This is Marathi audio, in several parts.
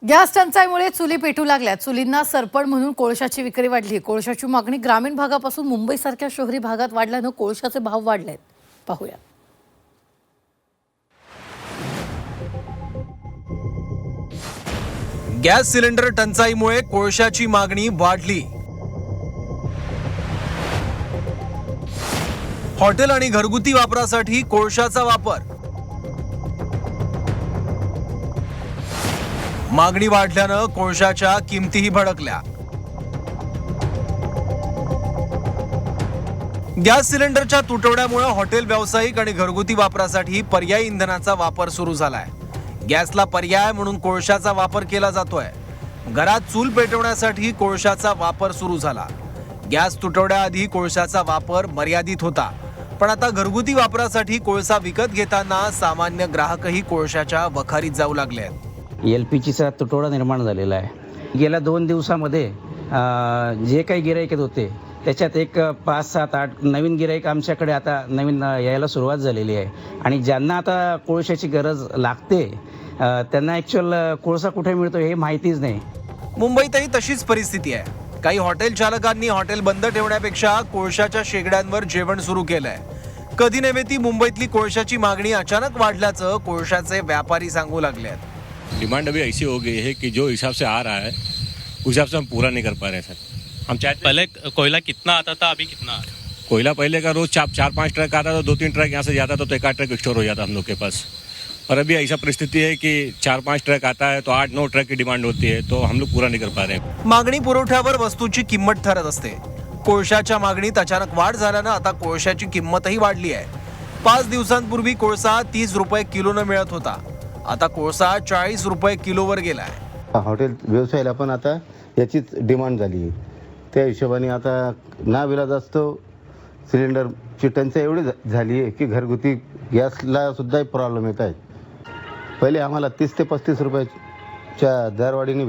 गॅस टंचाईमुळे चुली पेटू लागल्या। चुलींना सरपण म्हणून कोळशाची विक्री वाढली। कोळशाची मागणी ग्रामीण भागापासून मुंबईसारख्या शहरी भागात वाढल्यानं कोळशाचे भाव वाढलेत। पाहूया। गॅस सिलेंडर टंचाईमुळे कोळशाची मागणी वाढली। हॉटेल आणि घरगुती वापरासाठी कोळशाचा वापर। मागणी वाढल्यानं कोळशाच्या किमतीही भडकल्या। गॅस सिलेंडरच्या तुटवड्यामुळे हॉटेल व्यावसायिक आणि घरगुती वापरासाठी पर्यायी इंधनाचा वापर सुरू झालाय। गॅसला पर्याय म्हणून कोळशाचा वापर केला जातोय। घरात चूल पेटवण्यासाठी कोळशाचा वापर सुरू झाला। गॅस तुटवड्याआधी कोळशाचा वापर मर्यादित होता, पण आता घरगुती वापरासाठी कोळसा विकत घेताना सामान्य ग्राहकही कोळशाच्या वखारीत जाऊ लागले आहेत। LPGचा तुटवडा निर्माण झालेला आहे। गेल्या 2 दिवसामध्ये जे काही गिराईक होते त्याच्यात एक 5, 7, 8 नवीन गिराईक आमच्याकडे आता नवीन यायला सुरुवात झालेली आहे। आणि ज्यांना आता कोळशाची गरज लागते त्यांना ॲक्च्युअल कोळसा कुठे मिळतो हे माहितीच नाही। मुंबईतही तशीच परिस्थिती आहे। काही हॉटेल चालकांनी हॉटेल बंद ठेवण्यापेक्षा कोळशाच्या शेगड्यांवर जेवण सुरू केलंय। कधी नव्हे ती मुंबईतली कोळशाची मागणी अचानक वाढल्याचं कोळशाचे व्यापारी सांगू लागले आहेत। डिमांड अभी ऐसी हो गई है कि जो हिसाब से आ रहा है उस हिसाब से हम पूरा नहीं कर पा रहे हैं सर। हम चाहते पहले कोयला कितना आता था, अभी कितना आता है? कोयला पहले का रोज 4-5 ट्रक आता था, 2-3 ट्रक यहाँ से जाता था तो 1 ट्रक स्टोर हो जाता हम लोग के पास। और अभी ऐसा परिस्थिति है कि 4-5 ट्रक आता है तो 8-9 ट्रक की डिमांड होती है, तो हम लोग पूरा नहीं कर पा रहे हैं। मागणी पुरवठ्यावर वस्तूची किंमत ठरत असते। कोळशाच्या मागणीत अचानक वाढ झाल्यानं आता कोळशाची किंमतही वाढली आहे। 5 दिवसांपूर्वी कोळसा 30 रुपये किलोनं मिळत होता, आता कोळसा 40 रुपये किलोवर गेलाय। हॉटेल व्यवसायाला पण आता याचीच डिमांड झाली आहे। त्या हिशोबाने आता नाविलाज असतो सिलेंडरची टंचाई एवढी झाली आहे की घरगुती गॅसला सुद्धा प्रॉब्लेम येत आहेत। पहिले आम्हाला 30 ते 35 रुपयाच्या दरवाढीने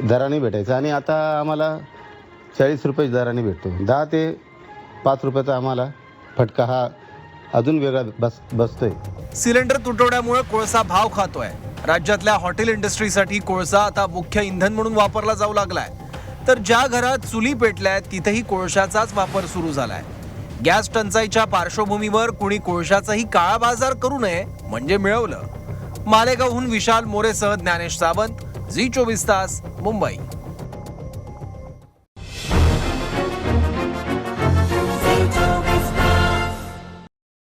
दराने भेटायचा आणि आता आम्हाला 40 रुपये दराने भेटतो। 10 ते 5 रुपयाचा आम्हाला फटका हा अजून वेगळा बसतोय। सिलेंडर तुटवड्यामुळे कोळसा भाव खातोय। राज्यातल्या हॉटेल इंडस्ट्रीसाठी कोळसा आता मुख्य इंधन म्हणून वापरला जाऊ लागलाय। तर ज्या घरात चुली पेटल्यात तिथेही कोळशाचाच वापर सुरू झालाय। गॅस टंचाईच्या पार्श्वभूमीवर कुणी कोळशाचाही काळा बाजार करू नये म्हणजे मिळवलं। मालेगावहून विशाल मोरेसह ज्ञानेश सावंत, झी 24 तास, मुंबई।